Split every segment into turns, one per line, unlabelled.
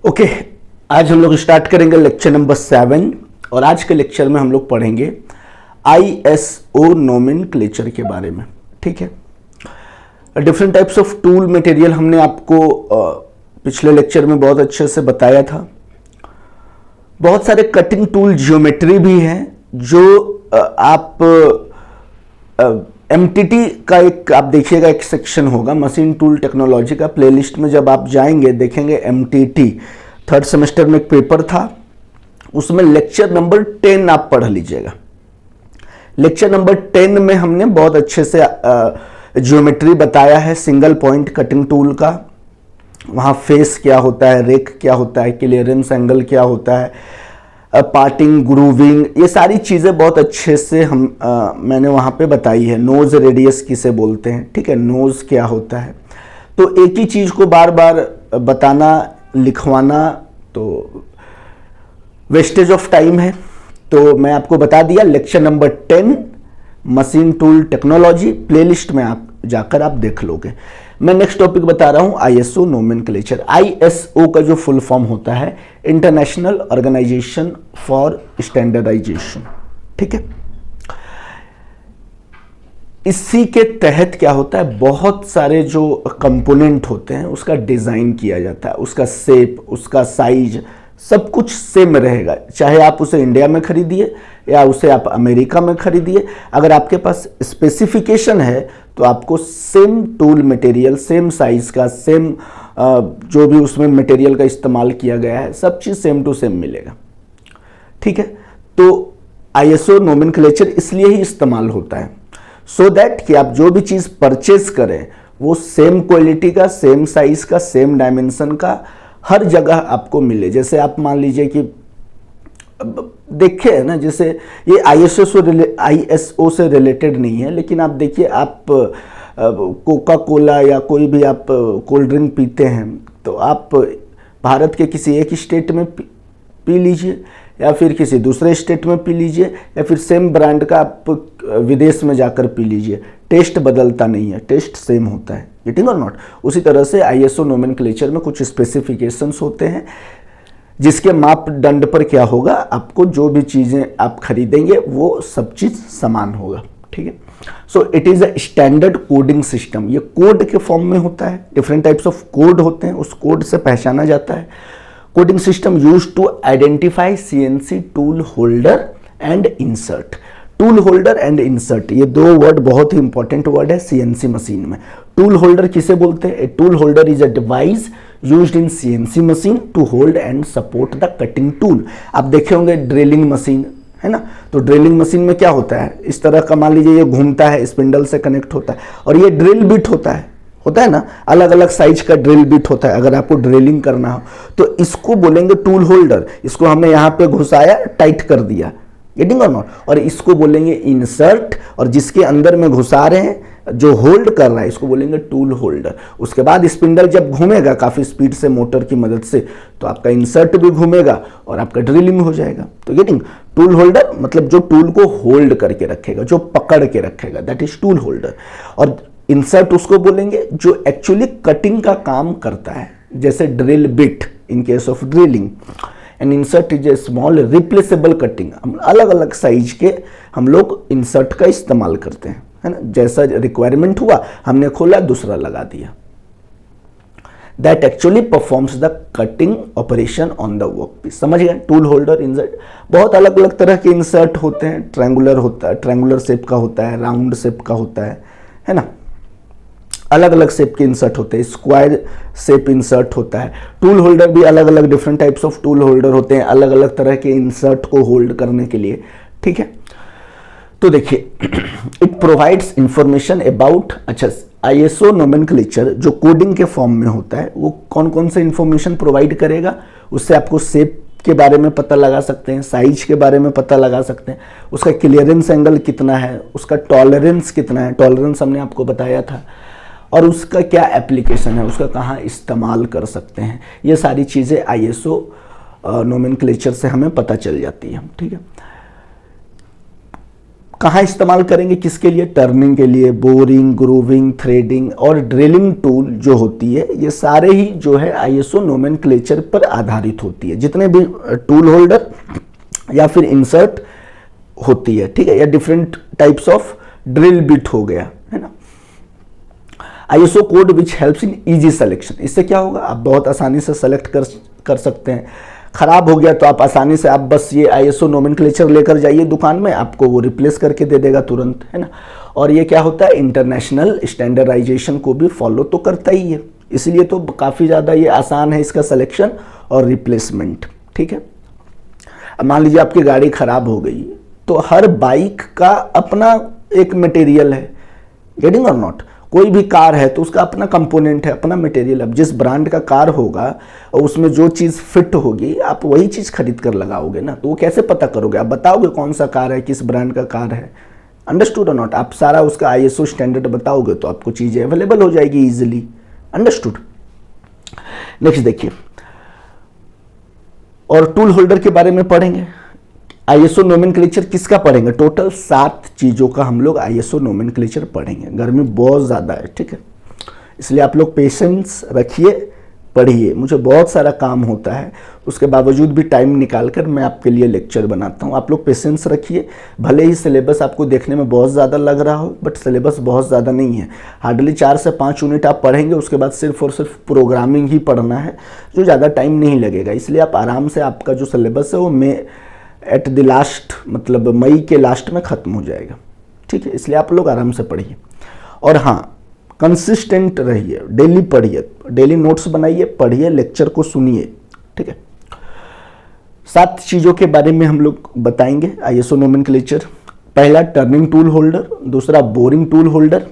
Okay, आज हम लोग स्टार्ट करेंगे लेक्चर नंबर 7 और आज के लेक्चर में हम लोग पढ़ेंगे ISO नोमेनक्लेचर के बारे में। ठीक है, different types of tool material हमने आपको पिछले लेक्चर में बहुत अच्छे से बताया था। बहुत सारे कटिंग टूल जियोमेट्री भी हैं जो आप MTT का एक आप देखिएगा एक सेक्शन होगा मशीन टूल टेक्नोलॉजी का, प्लेलिस्ट में जब आप जाएंगे देखेंगे MTT थर्ड सेमेस्टर में एक पेपर था, उसमें लेक्चर नंबर 10 आप पढ़ लीजिएगा। लेक्चर नंबर 10 में हमने बहुत अच्छे से ज्योमेट्री बताया है सिंगल पॉइंट कटिंग टूल का। वहाँ फेस क्या होता है, रेक क्या होता है, क्लियरेंस एंगल क्या होता है, पार्टिंग, ग्रूविंग, ये सारी चीज़ें बहुत अच्छे से मैंने वहाँ पे बताई है। नोज रेडियस किसे बोलते हैं, ठीक है, नोज क्या होता है। तो एक ही चीज़ को बार बार बताना, लिखवाना तो वेस्टेज ऑफ टाइम है। तो मैं आपको बता दिया lecture number 10 machine tool technology, playlist में आप जाकर आप देख लोगे। मैं नेक्स्ट टॉपिक बता रहा हूं ISO नोमेनक्लेचर। ISO का जो फुल फॉर्म होता है इंटरनेशनल ऑर्गेनाइजेशन फॉर स्टैंडर्डाइजेशन। ठीक है, इसी के तहत क्या होता है, बहुत सारे जो कंपोनेंट होते हैं उसका डिजाइन किया जाता है, उसका शेप, उसका साइज सब कुछ सेम रहेगा, चाहे आप उसे इंडिया में खरीदिए या उसे आप अमेरिका में खरीदिए। अगर आपके पास स्पेसिफिकेशन है तो आपको same tool material, same size का, सेम जो भी उसमें मटेरियल का इस्तेमाल किया गया है सब चीज़ सेम टू सेम मिलेगा। ठीक है, तो ISO नोमेनक्लेचर इसलिए ही इस्तेमाल होता है सो दैट कि आप जो भी चीज़ परचेज करें वो सेम क्वालिटी का, सेम साइज का, सेम डायमेंशन का हर जगह आपको मिले। जैसे आप मान लीजिए कि देखिए ना, जैसे ये ISO से रिलेटेड नहीं है, लेकिन आप देखिए, आप कोका कोला या कोई भी आप कोल्ड ड्रिंक पीते हैं तो आप भारत के किसी एक स्टेट में पी लीजिए या फिर किसी दूसरे स्टेट में पी लीजिए या फिर सेम ब्रांड का आप विदेश में जाकर पी लीजिए, टेस्ट बदलता नहीं है, टेस्ट सेम होता है। गेटिंग और नॉट? उसी तरह से ISO नोमेनक्लेचर में कुछ स्पेसिफिकेशंस होते हैं जिसके मापदंड पर क्या होगा, आपको जो भी चीज़ें आप खरीदेंगे वो सब चीज़ समान होगा। ठीक है, so it is a standard coding system. ये कोड के फॉर्म में होता है, डिफरेंट टाइप्स ऑफ कोड होते हैं, उस कोड से पहचाना जाता है। Coding system use to identify CNC tool holder and insert. Tool holder and insert, ये दो वर्ड बहुत ही इंपॉर्टेंट वर्ड है CNC मशीन में। टूल होल्डर किसे बोलते हैं? A tool holder is a device used in CNC machine to hold and support the cutting tool. आप देखे होंगे ड्रिलिंग मशीन, है ना, तो ड्रिलिंग मशीन में क्या होता है, इस तरह का मान लीजिए ये घूमता है, स्पिंडल से कनेक्ट होता है और ये ड्रिल बिट होता है ना, अलग अलग साइज का ड्रिल बिट होता है। अगर आपको ड्रिलिंग करना हो तो इसको बोलेंगे टूल होल्डर। इसको हमने यहाँ पे घुसाया, टाइट कर दिया, गेटिंग और नॉट, और इसको बोलेंगे इंसर्ट, और जिसके अंदर में घुसा रहे हैं, जो होल्ड कर रहा है, इसको बोलेंगे टूल होल्डर। उसके बाद स्पिंडल जब घूमेगा काफी स्पीड से मोटर की मदद से तो आपका इंसर्ट भी घूमेगा और आपका ड्रिलिंग हो जाएगा। तो गेटिंग, टूल होल्डर मतलब जो टूल को होल्ड करके रखेगा, जो पकड़ के रखेगा, दैट इज टूल होल्डर। और इंसर्ट उसको बोलेंगे जो एक्चुअली कटिंग का काम करता है, जैसे drill bit in case of drilling. And insert is a small replaceable cutting. हम अलग अलग साइज के हम लोग इंसर्ट का इस्तेमाल करते हैं, है ना, जैसा रिक्वायरमेंट हुआ हमने खोला, दूसरा लगा दिया। That actually performs the cutting operation on the work piece. समझ गए? टूल होल्डर, इंसर्ट, बहुत अलग अलग तरह के इंसर्ट होते हैं। ट्रायंगुलर होता है, ट्रायंगुलर शेप का होता है, राउंड शेप का होता है ना, अलग अलग शेप के इंसर्ट होते हैं, स्क्वायर शेप इंसर्ट होता है। टूल होल्डर भी अलग अलग different types of tool holder होते हैं, अलग अलग तरह के इंसर्ट को होल्ड करने के लिए। ठीक है, तो देखिए, इट प्रोवाइड्स इंफॉर्मेशन अबाउट, अच्छा, ISO नोमेनक्लेचर जो कोडिंग के फॉर्म में होता है वो कौन कौन से इंफॉर्मेशन प्रोवाइड करेगा, उससे आपको शेप के बारे में पता लगा सकते हैं, साइज के बारे में पता लगा सकते हैं, उसका क्लियरेंस एंगल कितना है, उसका टॉलरेंस कितना है, टॉलरेंस हमने आपको बताया था, और उसका क्या एप्लीकेशन है, उसका कहाँ इस्तेमाल कर सकते हैं। ये सारी चीज़ें ISO नोमेनक्लेचर से हमें पता चल जाती है। ठीक है, कहाँ इस्तेमाल करेंगे, किसके लिए, टर्निंग के लिए, बोरिंग, ग्रूविंग, थ्रेडिंग और ड्रिलिंग टूल जो होती है ये सारे ही जो है आईएसओ नोमेनक्लेचर पर आधारित होती है। जितने भी टूल होल्डर या फिर इंसर्ट होती है, ठीक है, या different types of drill bit हो गया, है ना। ISO code which helps in easy selection, इससे क्या होगा, आप बहुत आसानी से सेलेक्ट कर सकते हैं। खराब हो गया तो आप आसानी से आप बस ये आईएसओ नोमेनक्लेचर लेकर जाइए दुकान में, आपको वो रिप्लेस करके दे देगा तुरंत, है ना। और ये क्या होता है, इंटरनेशनल स्टैंडर्डाइजेशन को भी फॉलो तो करता ही है, इसलिए तो काफ़ी ज़्यादा ये आसान है इसका सिलेक्शन और रिप्लेसमेंट, ठीक है। अब मान लीजिए आपकी गाड़ी खराब हो गई, तो हर बाइक का अपना एक मटेरियल है, गेटिंग और नॉट। कोई भी कार है तो उसका अपना कंपोनेंट है, अपना मटेरियल। अब जिस ब्रांड का कार होगा और उसमें जो चीज़ फिट होगी आप वही चीज़ खरीद कर लगाओगे ना, तो वो कैसे पता करोगे, आप बताओगे कौन सा कार है, किस ब्रांड का कार है, अंडरस्टूड और नॉट। आप सारा उसका आईएसओ स्टैंडर्ड बताओगे तो आपको चीज़ें अवेलेबल हो जाएगी इजीली, अंडरस्टूड। नेक्स्ट देखिए, और टूल होल्डर के बारे में पढ़ेंगे। आईएसओ नोमेनक्लेचर किसका पढ़ेंगे, टोटल 7 चीज़ों का हम लोग आईएसओ नोमेनक्लेचर पढ़ेंगे। गर्मी बहुत ज़्यादा है, ठीक है, इसलिए आप लोग पेशेंस रखिए, पढ़िए। मुझे बहुत सारा काम होता है, उसके बावजूद भी टाइम निकाल कर मैं आपके लिए लेक्चर बनाता हूँ। आप लोग पेशेंस रखिए। भले ही सिलेबस आपको देखने में बहुत ज़्यादा लग रहा हो, बट सिलेबस बहुत ज़्यादा नहीं है। हार्डली 4 से 5 यूनिट आप पढ़ेंगे, उसके बाद सिर्फ और सिर्फ प्रोग्रामिंग ही पढ़ना है, जो ज़्यादा टाइम नहीं लगेगा। इसलिए आप आराम से, आपका जो सिलेबस है वो एट द लास्ट, मतलब मई के लास्ट में ख़त्म हो जाएगा, ठीक है। इसलिए आप लोग आराम से पढ़िए। और हाँ, कंसिस्टेंट रहिए, डेली पढ़िए, डेली नोट्स बनाइए, पढ़िए, लेक्चर को सुनिए, ठीक है। 7 चीज़ों के बारे में हम लोग बताएंगे आईएसओ नोमेनक्लेचर। पहला टर्निंग टूल होल्डर, दूसरा बोरिंग टूल होल्डर,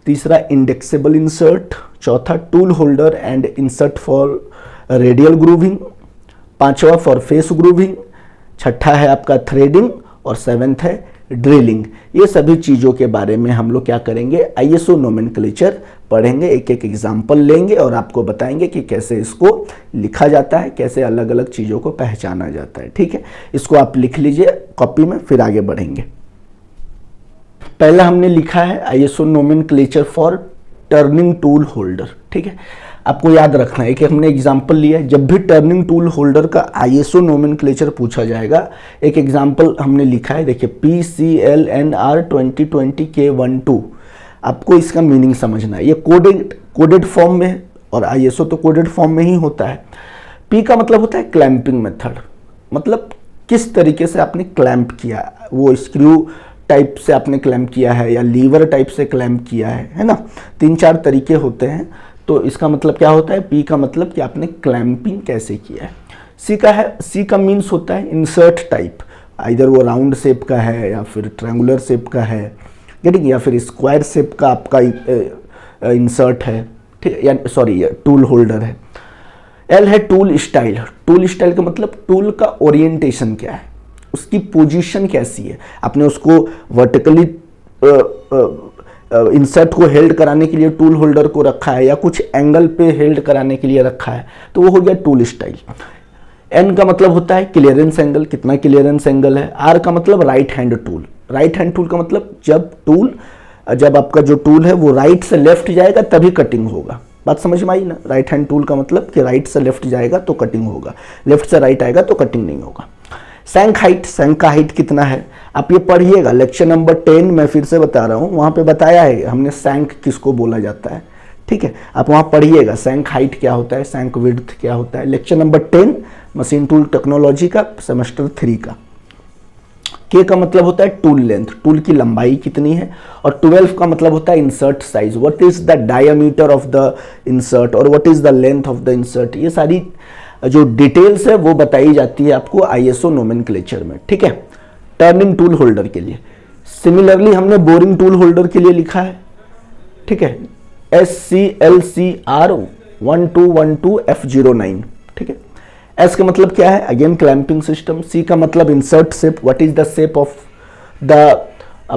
तीसरा इंडेक्सेबल इंसर्ट, चौथा tool holder and insert for radial grooving, पांचवा फॉर फेस ग्रूविंग, छठा है आपका थ्रेडिंग और 7th है ड्रिलिंग। ये सभी चीज़ों के बारे में हम लोग क्या करेंगे, आईएसओ नोमेनक्लेचर पढ़ेंगे, एक एक एग्जाम्पल लेंगे और आपको बताएंगे कि कैसे इसको लिखा जाता है, कैसे अलग अलग चीज़ों को पहचाना जाता है, ठीक है। इसको आप लिख लीजिए कॉपी में, फिर आगे बढ़ेंगे। पहला हमने लिखा है ISO nomenclature for turning tool holder, ठीक है। आपको याद रखना है कि हमने एग्जाम्पल लिया है, जब भी टर्निंग टूल होल्डर का आईएसओ नोमेनक्लेचर पूछा जाएगा, एक एग्जाम्पल हमने लिखा है, देखिए PCLNR 2020K12। आपको इसका मीनिंग समझना है। ये कोडेड फॉर्म में है और आईएसओ तो कोडेड फॉर्म में ही होता है। P का मतलब होता है क्लैंपिंग मेथड, मतलब किस तरीके से आपने क्लैंप किया, वो स्क्रू टाइप से आपने क्लैंप किया है या लीवर टाइप से क्लैंप किया है ना। 3-4 तरीके होते हैं, तो इसका मतलब क्या होता है, पी का मतलब कि आपने क्लैंपिंग कैसे किया है। सी का मीन्स होता है इंसर्ट टाइप, आइदर वो राउंड शेप का है या फिर ट्रायंगुलर शेप का है, गेटिंग, या फिर स्क्वायर शेप का आपका इंसर्ट है, ठीक है, या सॉरी टूल होल्डर है। एल है टूल स्टाइल। टूल स्टाइल का मतलब टूल का ओरिएंटेशन क्या है, उसकी पोजीशन कैसी है, आपने उसको वर्टिकली इंसर्ट को हेल्ड कराने के लिए टूल होल्डर को रखा है या कुछ एंगल पे हेल्ड कराने के लिए रखा है, तो वो हो गया टूल स्टाइल। एन का मतलब होता है क्लियरेंस एंगल, कितना क्लियरेंस एंगल है। आर का मतलब right hand tool. Right hand tool का मतलब जब आपका जो टूल है वो राइट से लेफ्ट जाएगा तभी कटिंग होगा। बात समझ में आई ना। राइट हैंड टूल का मतलब कि राइट से लेफ्ट जाएगा तो कटिंग होगा, लेफ्ट से राइट आएगा तो कटिंग नहीं होगा। सैंक हाइट, सैंक का हाइट कितना है आप ये पढ़िएगा, लेक्चर नंबर 10 मैं फिर से बता रहा हूँ, वहाँ पे बताया है हमने सैंक किसको बोला जाता है, ठीक है। आप वहाँ पढ़िएगा सैंक हाइट क्या होता है, सैंक विड्थ क्या होता है। Lecture number 10 machine tool technology का, सेमेस्टर 3 का। के का मतलब होता है टूल लेंथ, टूल की लंबाई कितनी है। और 12 का मतलब होता है insert size, what is the diameter of the insert और what is the length of the insert. ये सारी जो डिटेल्स है वो बताई जाती है आपको आईएसओ नोमेनक्लेचर में, ठीक है। टर्निंग टूल होल्डर के लिए सिमिलरली हमने बोरिंग टूल होल्डर के लिए लिखा है, ठीक है, SCLCR 1212F09, ठीक है। एस का मतलब क्या है, अगेन क्लैंपिंग सिस्टम। सी का मतलब insert shape, what is the shape of the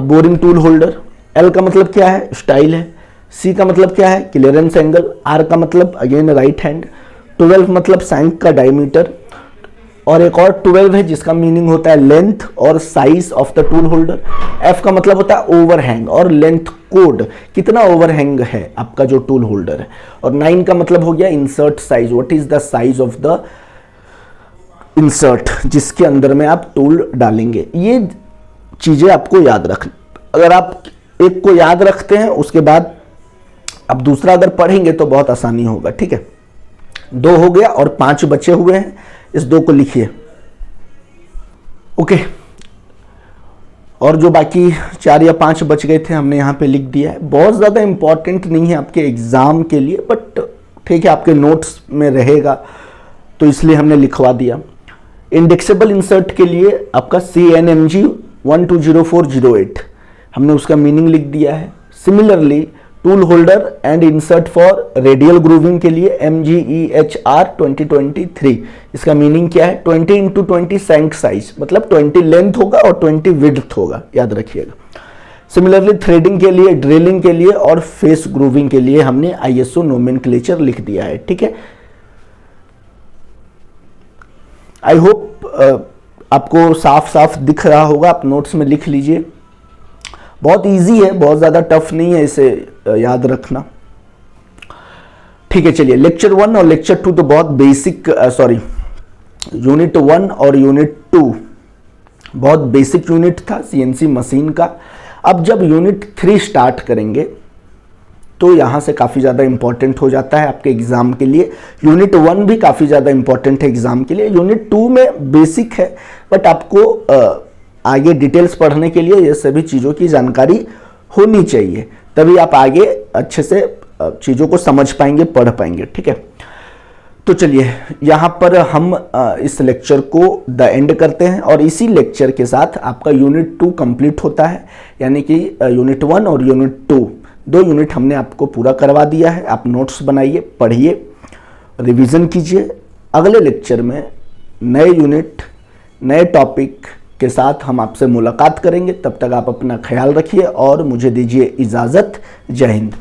boring tool holder. L का मतलब क्या है, स्टाइल है। सी का मतलब क्या है, क्लियरेंस एंगल। आर का मतलब अगेन राइट हैंड। 12 मतलब सैंक का डायमीटर। और एक और 12 है जिसका मीनिंग होता है लेंथ और size of the tool holder. F का मतलब होता है ओवरहैंग और लेंथ कोड, कितना ओवरहैंग है आपका जो टूल होल्डर है। और 9 का मतलब हो गया insert size, what is the size of the insert जिसके अंदर में आप टूल डालेंगे। ये चीजें आपको याद रखना, अगर आप एक को याद रखते हैं उसके बाद अब दूसरा अगर पढ़ेंगे तो बहुत आसानी होगा। ठीक है, 2 हो गया और 5 बचे हुए हैं, इस 2 को लिखिए। ओके, और जो बाकी 4 या 5 बच गए थे हमने यहाँ पे लिख दिया है। बहुत ज़्यादा इंपॉर्टेंट नहीं है आपके एग्ज़ाम के लिए, बट ठीक है आपके नोट्स में रहेगा तो इसलिए हमने लिखवा दिया। इंडेक्सेबल इंसर्ट के लिए आपका CNMG 120408 हमने उसका मीनिंग लिख दिया है। Similarly tool holder and insert for radial grooving के लिए MGEHR 2023, इसका मीनिंग क्या है? 20 × 20 सैंक साइज, मतलब 20 लेंथ होगा और 20 विड्थ होगा, याद रखिएगा। सिमिलरली थ्रेडिंग के लिए, ड्रिलिंग के लिए और फेस ग्रूविंग के लिए हमने ISO नोमेनक्लेचर लिख दिया है। ठीक है, आई होप आपको साफ साफ दिख रहा होगा, आप नोट्स में लिख लीजिए। बहुत इजी है, बहुत ज़्यादा टफ नहीं है इसे याद रखना। ठीक है, चलिए लेक्चर 1 और लेक्चर 2 तो बहुत बेसिक, यूनिट 1 और यूनिट 2 बहुत बेसिक यूनिट था CNC मशीन का। अब जब यूनिट 3 स्टार्ट करेंगे तो यहाँ से काफ़ी ज़्यादा इंपॉर्टेंट हो जाता है आपके एग्ज़ाम के लिए। यूनिट 1 भी काफ़ी ज़्यादा इंपॉर्टेंट है एग्ज़ाम के लिए। यूनिट 2 में बेसिक है, बट आपको आगे डिटेल्स पढ़ने के लिए ये सभी चीज़ों की जानकारी होनी चाहिए, तभी आप आगे अच्छे से चीज़ों को समझ पाएंगे, पढ़ पाएंगे। ठीक है, तो चलिए यहाँ पर हम इस लेक्चर को द एंड करते हैं और इसी लेक्चर के साथ आपका यूनिट 2 कंप्लीट होता है। यानी कि यूनिट 1 और यूनिट 2 2 यूनिट हमने आपको पूरा करवा दिया है। आप नोट्स बनाइए, पढ़िए, रिवीजन कीजिए। अगले लेक्चर में नए यूनिट, नए टॉपिक के साथ हम आपसे मुलाकात करेंगे। तब तक आप अपना ख्याल रखिए और मुझे दीजिए इजाज़त। जय हिंद।